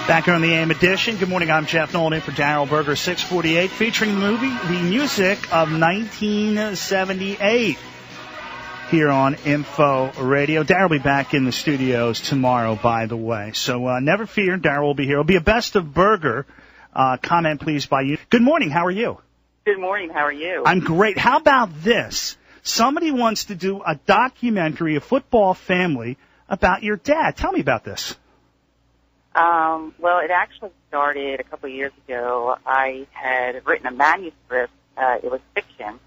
Back here on the AM edition. Good morning, I'm Jeff Nolan in for Darryl Berger, 648, featuring the music of 1978 here on Info Radio. Darryl will be back in the studios tomorrow, by the way. So never fear, Darryl will be here. It'll be a best of Berger. Comment, please, by you. Good morning. How are you? Good morning. How are you? I'm great. How about this? Somebody wants to do a documentary, a football family, about your dad. Tell me about this. Well, it actually started a couple of years ago. I had written a manuscript. It was fiction.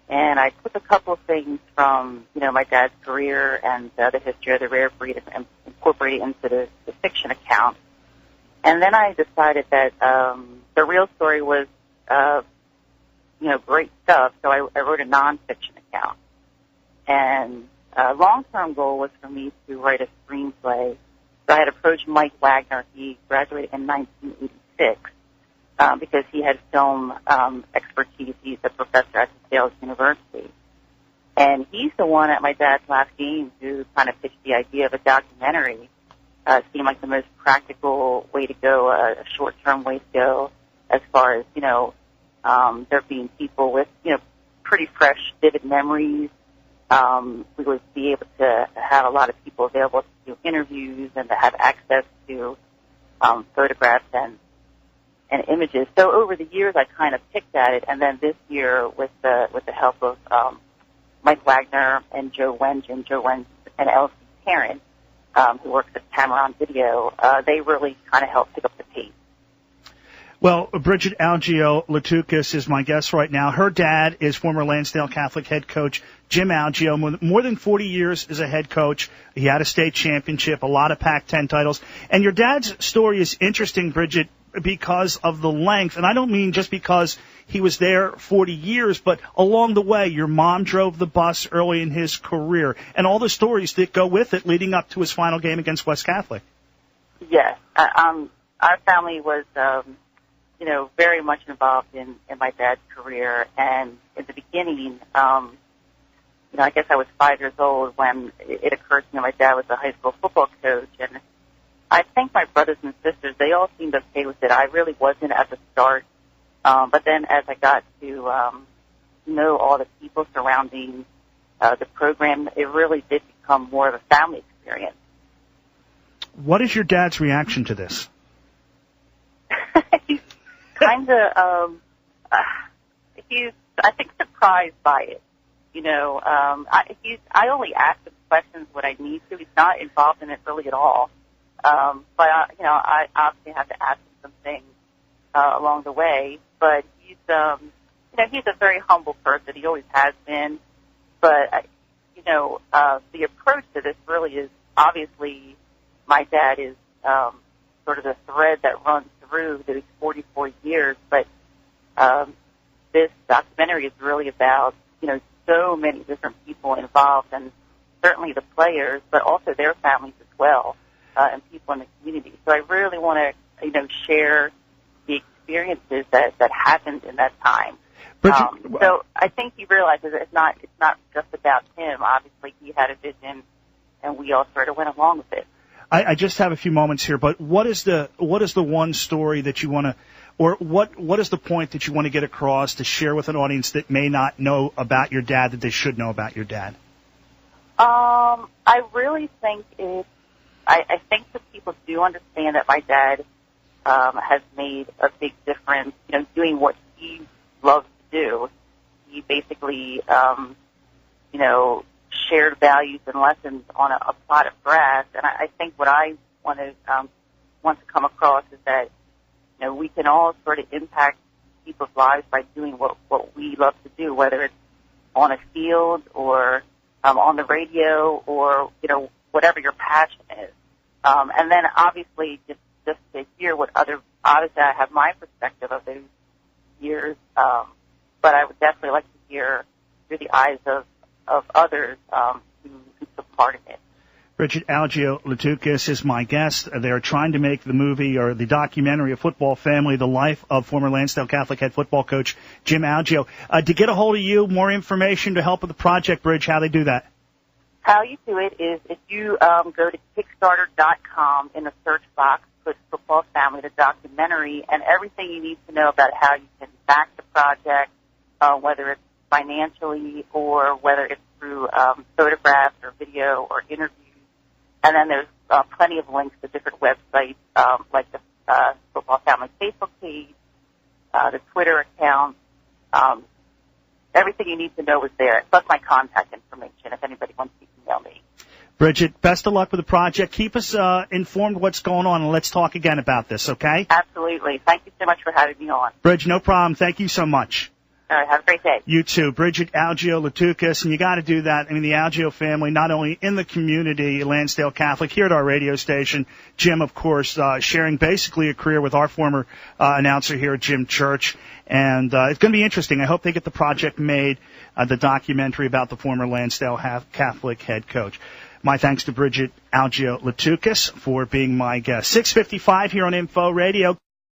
And I took a couple of things from, my dad's career and the history of the rare breed and incorporated into the fiction account. And then I decided that the real story was, great stuff. So I wrote a nonfiction account. And long-term goal was for me to write a screenplay. So I had approached Mike Wagner. He graduated in 1986 because he had film expertise. He's a professor at Sales University. And he's the one at my dad's last game who kind of pitched the idea of a documentary. Seemed like the most practical way to go, a short-term way to go, as far as, there being people with, pretty fresh, vivid memories. We would be able to have a lot of people available to do interviews and to have access to photographs and images. So over the years, I kind of picked at it, and then this year, with the help of Mike Wagner and Joe Wengen and Elsie's parent, who works at Cameron Video, they really kind of helped pick up the pace. Well, Bridget Algio Latukis is my guest right now. Her dad is former Lansdale Catholic head coach Jim Algio. More than 40 years as a head coach. He had a state championship, a lot of Pac-10 titles. And your dad's story is interesting, Bridget, because of the length. And I don't mean just because he was there 40 years, but along the way, your mom drove the bus early in his career, and all the stories that go with it leading up to his final game against West Catholic. Yes. Our family was, very much involved in my dad's career. And in the beginning, I guess I was 5 years old when it occurred to me my dad was a high school football coach. And I think my brothers and sisters, they all seemed okay with it. I really wasn't at the start. But then as I got to know all the people surrounding the program, it really did become more of a family experience. What is your dad's reaction to this? He's kind of, he's, I think, surprised by it. I only ask him questions what I need to. He's not involved in it really at all. But I obviously have to ask him some things along the way. But he's a very humble person. He always has been. But the approach to this really is obviously my dad is sort of the thread that runs through these 44 years. But this documentary is really about so many different people involved, and certainly the players, but also their families as well. And people in the community. So I really want to, share the experiences that happened in that time. So I think he realizes it's not just about him. Obviously, he had a vision, and we all sort of went along with it. I just have a few moments here, but what is the one story that you want to, or what is the point that you want to get across to share with an audience that may not know about your dad that they should know about your dad? I really think I think that people do understand that my dad has made a big difference, doing what he loves to do. He basically, shared values and lessons on a plot of grass. And I think what I want to come across is that, we can all sort of impact people's lives by doing what we love to do, whether it's on a field or on the radio or, whatever your passion is. And then obviously just to hear what obviously I have my perspective of those years, but I would definitely like to hear through the eyes of others who took part in it. Bridget Algio Latukis is my guest. They're trying to make the movie or the documentary, A Football Family, the life of former Lansdale Catholic head football coach Jim Algio. To get a hold of you, more information to help with the project, Bridge, how they do that? How you do it is if you go to Kickstarter.com in the search box, Good Football Family, the documentary, and everything you need to know about how you can back the project, whether it's financially or whether it's through photographs or video or interviews. And then there's plenty of links to different websites, like the Football Family Facebook page, the Twitter account. Everything you need to know is there, plus my contact information if anybody wants to email me. Bridget, best of luck with the project. Keep us informed what's going on, and let's talk again about this, okay? Absolutely. Thank you so much for having me on. Bridget, no problem. Thank you so much. All right, have a great day. You too. Bridget Algio-Latukas, and you got to do that. I mean, the Algio family, not only in the community, Lansdale Catholic, here at our radio station. Jim, of course, sharing basically a career with our former announcer here, Jim Church. And it's going to be interesting. I hope they get the project made, the documentary about the former Lansdale Catholic head coach. My thanks to Bridget Algio-Latukas for being my guest. 6:55 here on Info Radio.